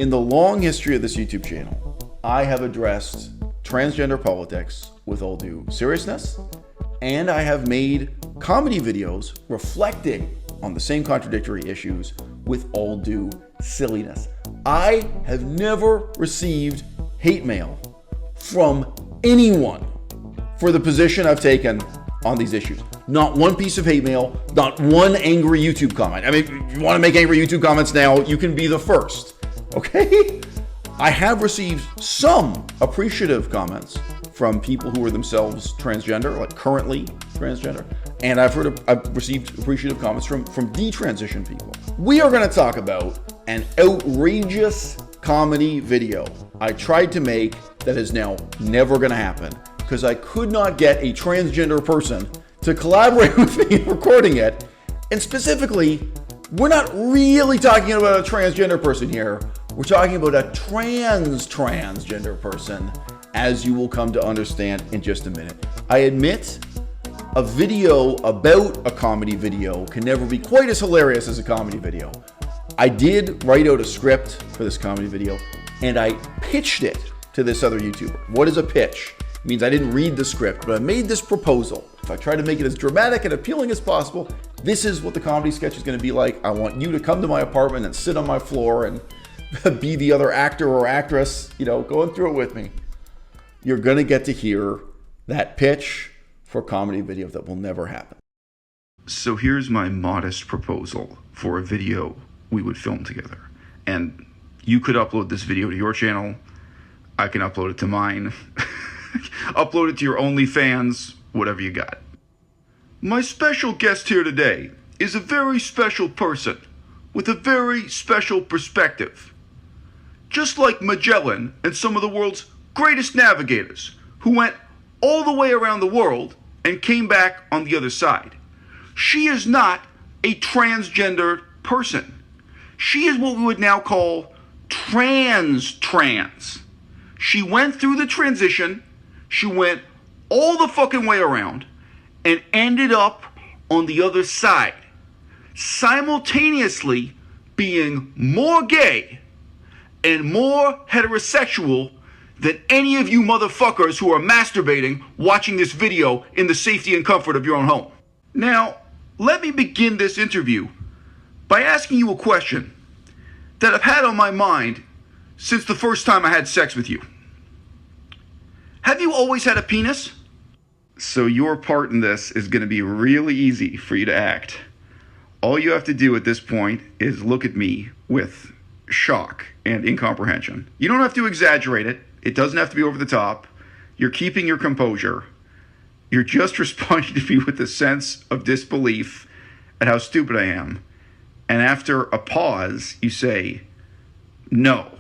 In the long history of this YouTube channel, I have addressed transgender politics with all due seriousness, and I have made comedy videos reflecting on the same contradictory issues with all due silliness. I have never received hate mail from anyone for the position I've taken on these issues. Not one piece of hate mail, not one angry YouTube comment. I mean, if you want to make angry YouTube comments now, you can be the first, okay? I have received some appreciative comments from people who are themselves transgender, like currently transgender, and I've received appreciative comments from detransition people. We are going to talk about an outrageous comedy video I tried to make that is now never going to happen because I could not get a transgender person to collaborate with me in recording it. And specifically, we're not really talking about a transgender person here. We're talking about a transgender person, as you will come to understand in just a minute. I admit a video about a comedy video can never be quite as hilarious as a comedy video. I did write out a script for this comedy video, and I pitched it to this other YouTuber. What is a pitch? It means I didn't read the script, but I made this proposal. If I try to make it as dramatic and appealing as possible, this is what the comedy sketch is going to be like. I want you to come to my apartment and sit on my floor and be the other actor or actress, going through it with me. You're going to get to hear that pitch for a comedy video that will never happen. So here's my modest proposal for a video we would film together. And you could upload this video to your channel. I can upload it to mine. Upload it to your OnlyFans, whatever you got. My special guest here today is a very special person with a very special perspective. Just like Magellan and some of the world's greatest navigators who went all the way around the world and came back on the other side. She is not a transgender person. She is what we would now call trans. She went through the transition, she went all the fucking way around and ended up on the other side, simultaneously being more gay and more heterosexual than any of you motherfuckers who are masturbating watching this video in the safety and comfort of your own home. Now, let me begin this interview by asking you a question that I've had on my mind since the first time I had sex with you. Have you always had a penis? So your part in this is going to be really easy for you to act. All you have to do at this point is look at me with shock and incomprehension. You don't have to exaggerate it. It doesn't have to be over the top. You're keeping your composure. You're just responding to me with a sense of disbelief at how stupid I am. And after a pause, you say, no.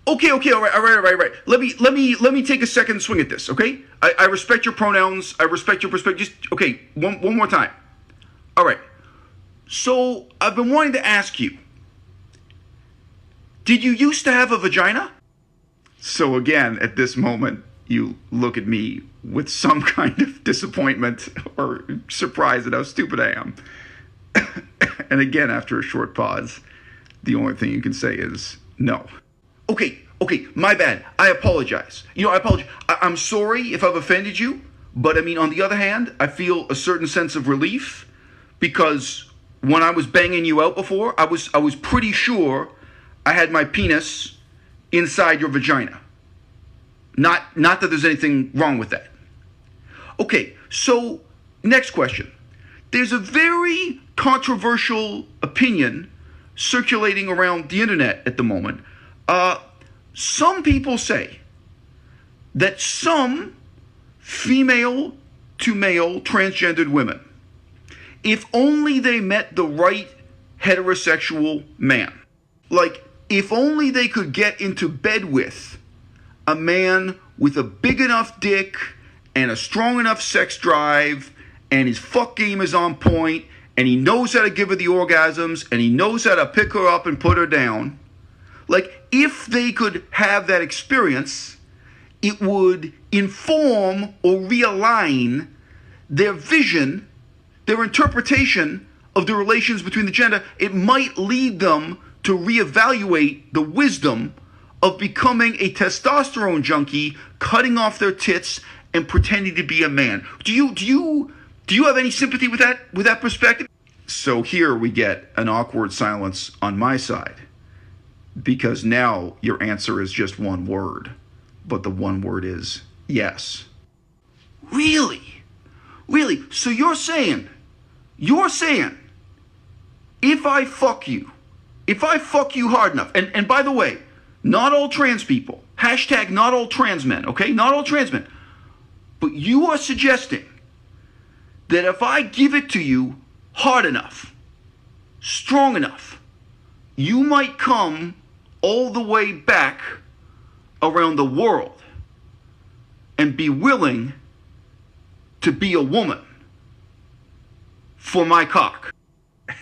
Okay, all right. Let me take a second swing at this, okay? I respect your pronouns. I respect your perspective. Just, okay, one more time. All right. So, I've been wanting to ask you, did you used to have a vagina? So again, at this moment, you look at me with some kind of disappointment or surprise at how stupid I am. And again, after a short pause, the only thing you can say is no. Okay, my bad. I apologize. I apologize. I'm sorry if I've offended you, but I mean, on the other hand, I feel a certain sense of relief because when I was banging you out before, I was pretty sure I had my penis inside your vagina. Not that there's anything wrong with that. Okay, so next question. There's a very controversial opinion circulating around the internet at the moment. Some people say that some female to male transgendered women, if only they met the right heterosexual man, like if only they could get into bed with a man with a big enough dick and a strong enough sex drive and his fuck game is on point and he knows how to give her the orgasms and he knows how to pick her up and put her down, like if they could have that experience, it would inform or realign their vision, their interpretation of the relations between the gender. It might lead them to reevaluate the wisdom of becoming a testosterone junkie, cutting off their tits and pretending to be a man. Do you have any sympathy with that perspective? So here we get an awkward silence on my side, because now your answer is just one word, but the one word is yes. Really? Really? So you're saying, if I fuck you hard enough, and by the way, not all trans people, hashtag not all trans men, okay? Not all trans men. But you are suggesting that if I give it to you hard enough, strong enough, you might come all the way back around the world and be willing to be a woman for my cock.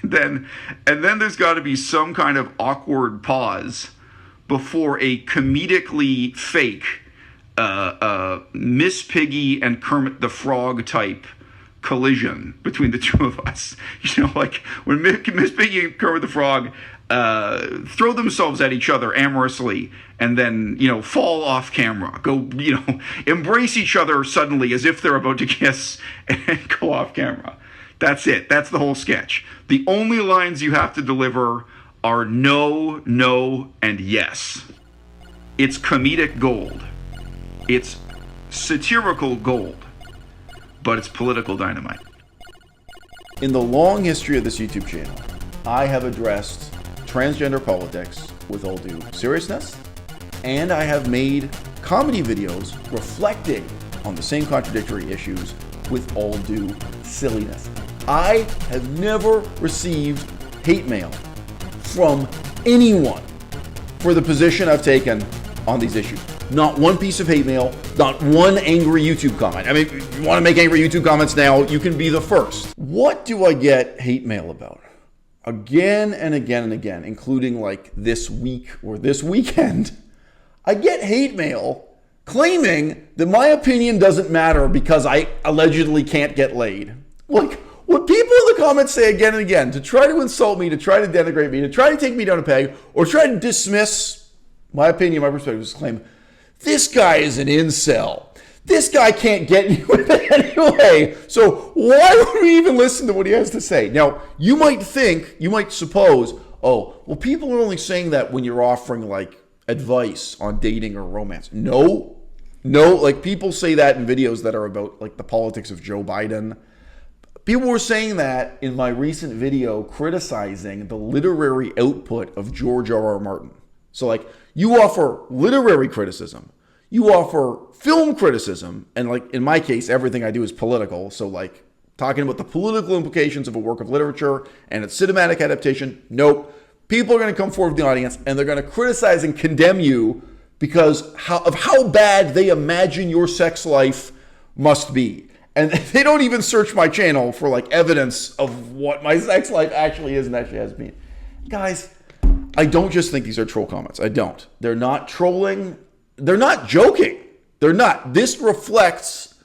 And then there's got to be some kind of awkward pause before a comedically fake Miss Piggy and Kermit the Frog type collision between the two of us. You know, like when Miss Piggy and Kermit the Frog throw themselves at each other amorously and then, you know, fall off camera, go, you know, embrace each other suddenly as if they're about to kiss and go off camera. That's it. That's the whole sketch. The only lines you have to deliver are no, no, and yes. It's comedic gold. It's satirical gold. But it's political dynamite. In the long history of this YouTube channel, I have addressed transgender politics with all due seriousness, and I have made comedy videos reflecting on the same contradictory issues with all due silliness. I have never received hate mail from anyone for the position I've taken on these issues. Not one piece of hate mail, not one angry YouTube comment. I mean, if you want to make angry YouTube comments now, you can be the first. What do I get hate mail about? Again and again and again, including like this week or this weekend, I get hate mail claiming that my opinion doesn't matter because I allegedly can't get laid. Like, what people in the comments say again and again to try to insult me, to try to denigrate me, to try to take me down a peg, or try to dismiss my opinion, my perspective, is claim, this guy is an incel. This guy can't get anywhere anyway. So why would we even listen to what he has to say? Now, you might suppose, oh, well, people are only saying that when you're offering like advice on dating or romance. No, like people say that in videos that are about like the politics of Joe Biden. People were saying that in my recent video criticizing the literary output of George R.R. Martin. So like you offer literary criticism, you offer film criticism, and like in my case, everything I do is political. So like talking about the political implications of a work of literature and its cinematic adaptation, nope. People are going to come forward with the audience and they're going to criticize and condemn you because of how bad they imagine your sex life must be. And they don't even search my channel for like evidence of what my sex life actually is and actually has been. Guys, I don't just think these are troll comments. I don't. They're not trolling. They're not joking. They're not. This reflects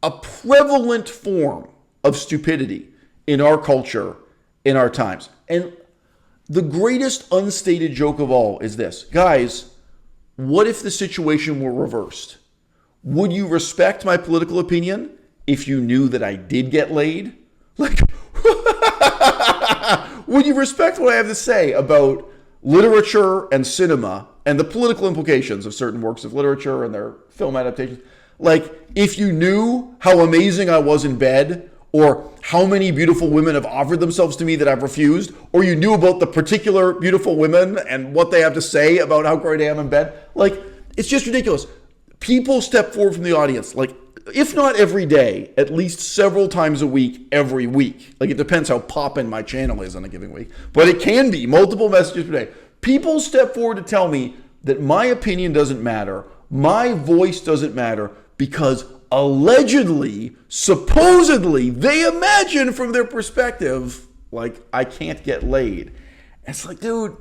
a prevalent form of stupidity in our culture, in our times. And the greatest unstated joke of all is this. Guys, what if the situation were reversed? Would you respect my political opinion if you knew that I did get laid? Like, would you respect what I have to say about literature and cinema and the political implications of certain works of literature and their film adaptations? Like, if you knew how amazing I was in bed, or how many beautiful women have offered themselves to me that I've refused, or you knew about the particular beautiful women and what they have to say about how great I am in bed, like, it's just ridiculous. People step forward from the audience, like, if not every day, at least several times a week, every week. Like, it depends how poppin' my channel is on a given week, but it can be multiple messages per day. People step forward to tell me that my opinion doesn't matter, my voice doesn't matter, because allegedly, supposedly, they imagine from their perspective, like, I can't get laid. And it's like, dude,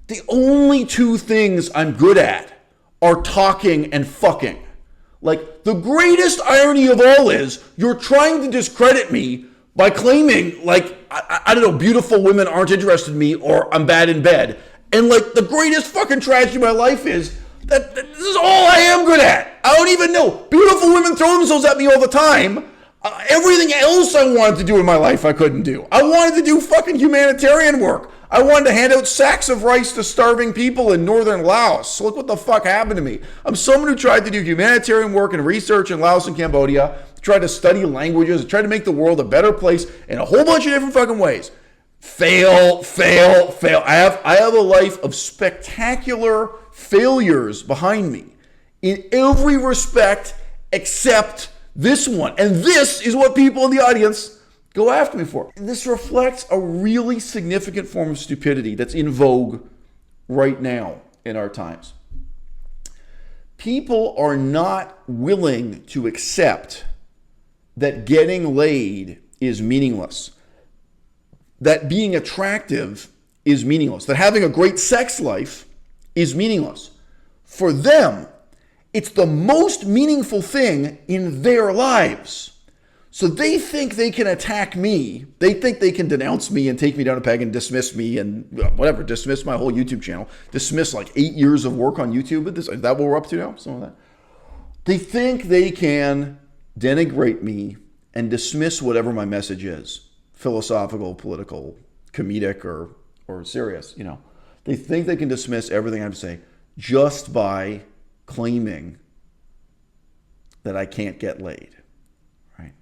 the only two things I'm good at are talking and fucking. Like, the greatest irony of all is you're trying to discredit me by claiming, like, I don't know, beautiful women aren't interested in me, or I'm bad in bed. And, like, the greatest fucking tragedy of my life is that this is all I am good at. I don't even know. Beautiful women throw themselves at me all the time. Everything else I wanted to do in my life, I couldn't do. I wanted to do fucking humanitarian work. I wanted to hand out sacks of rice to starving people in northern Laos. Look what the fuck happened to me. I'm someone who tried to do humanitarian work and research in Laos and Cambodia, tried to study languages, tried to make the world a better place in a whole bunch of different fucking ways. Fail, fail, fail. I have a life of spectacular failures behind me in every respect except this one. And this is what people in the audience go after me for. This reflects a really significant form of stupidity that's in vogue right now in our times. People are not willing to accept that getting laid is meaningless, that being attractive is meaningless, that having a great sex life is meaningless. For them, it's the most meaningful thing in their lives. So they think they can attack me. They think they can denounce me and take me down a peg and dismiss me and whatever, dismiss my whole YouTube channel, dismiss like 8 years of work on YouTube. Is that what we're up to now? Some of that. They think they can denigrate me and dismiss whatever my message is, philosophical, political, comedic, or serious, you know. They think they can dismiss everything I have to say just by claiming that I can't get laid, right?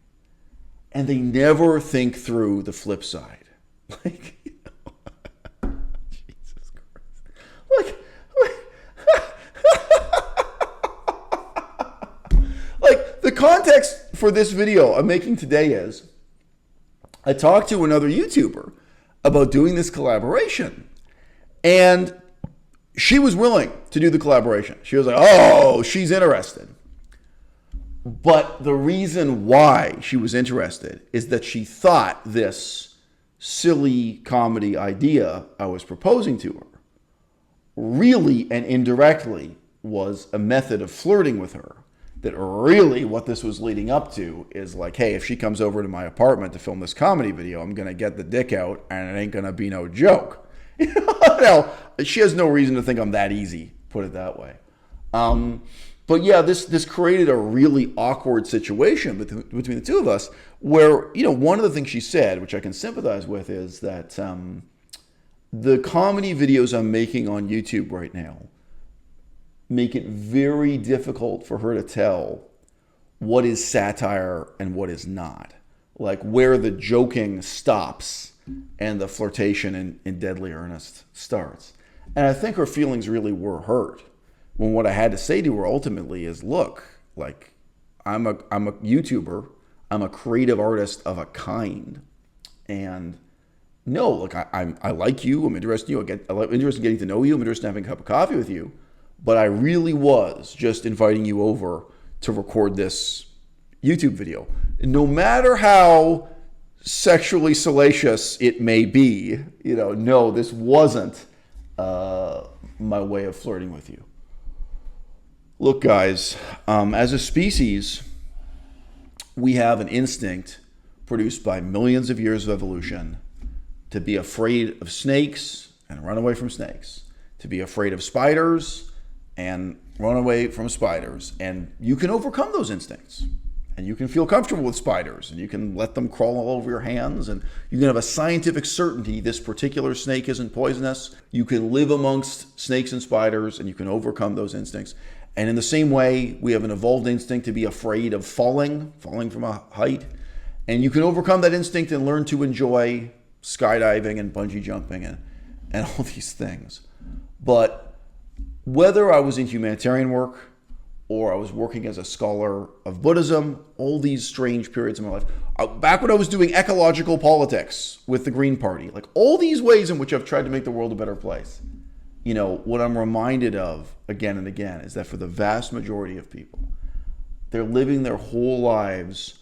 And they never think through the flip side. Like, you know, Jesus Christ. Like, the context for this video I'm making today is, I talked to another YouTuber about doing this collaboration, and she was willing to do the collaboration. She was like, oh, she's interested. But the reason why she was interested is that she thought this silly comedy idea I was proposing to her really and indirectly was a method of flirting with her. That really what this was leading up to is like, hey, if she comes over to my apartment to film this comedy video, I'm going to get the dick out and it ain't going to be no joke. You know, she has no reason to think I'm that easy, put it that way. But yeah, this created a really awkward situation between the two of us where, you know, one of the things she said, which I can sympathize with, is that the comedy videos I'm making on YouTube right now make it very difficult for her to tell what is satire and what is not. Like where the joking stops and the flirtation in deadly earnest starts. And I think her feelings really were hurt when what I had to say to her ultimately is, look, like I'm a YouTuber, I'm a creative artist of a kind. And no, look, I like you, I'm interested in you, I'm interested in getting to know you, I'm interested in having a cup of coffee with you. But I really was just inviting you over to record this YouTube video. No matter how sexually salacious it may be, you know, no, this wasn't my way of flirting with you. Look, guys, as a species, we have an instinct produced by millions of years of evolution to be afraid of snakes and run away from snakes, to be afraid of spiders and run away from spiders. And you can overcome those instincts. And you can feel comfortable with spiders. And you can let them crawl all over your hands. And you can have a scientific certainty this particular snake isn't poisonous. You can live amongst snakes and spiders. And you can overcome those instincts. And in the same way, we have an evolved instinct to be afraid of falling from a height. And you can overcome that instinct and learn to enjoy skydiving and bungee jumping and all these things. But whether I was in humanitarian work or I was working as a scholar of Buddhism, all these strange periods in my life, back when I was doing ecological politics with the Green Party, like all these ways in which I've tried to make the world a better place, you know, what I'm reminded of again and again is that for the vast majority of people, they're living their whole lives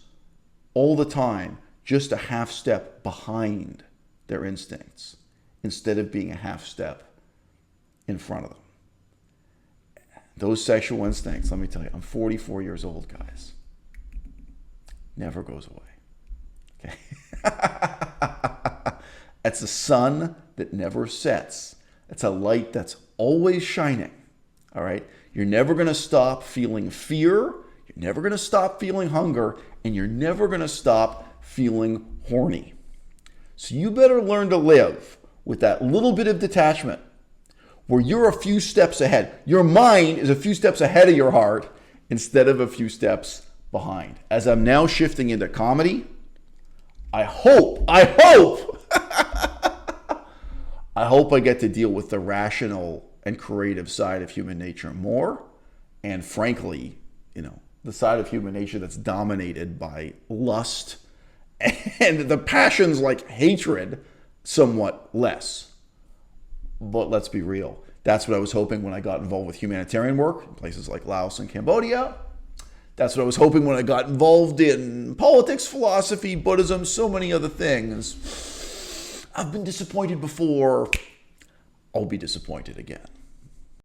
all the time just a half step behind their instincts instead of being a half step in front of them. Those sexual instincts, let me tell you, I'm 44 years old, guys. Never goes away. Okay. That's a sun that never sets. It's a light that's always shining. All right? You're never going to stop feeling fear. You're never going to stop feeling hunger. And you're never going to stop feeling horny. So you better learn to live with that little bit of detachment where you're a few steps ahead. Your mind is a few steps ahead of your heart instead of a few steps behind. As I'm now shifting into comedy, I hope I get to deal with the rational and creative side of human nature more. And frankly, the side of human nature that's dominated by lust and the passions like hatred somewhat less. But let's be real. That's what I was hoping when I got involved with humanitarian work in places like Laos and Cambodia. That's what I was hoping when I got involved in politics, philosophy, Buddhism, so many other things. I've been disappointed before. I'll be disappointed again.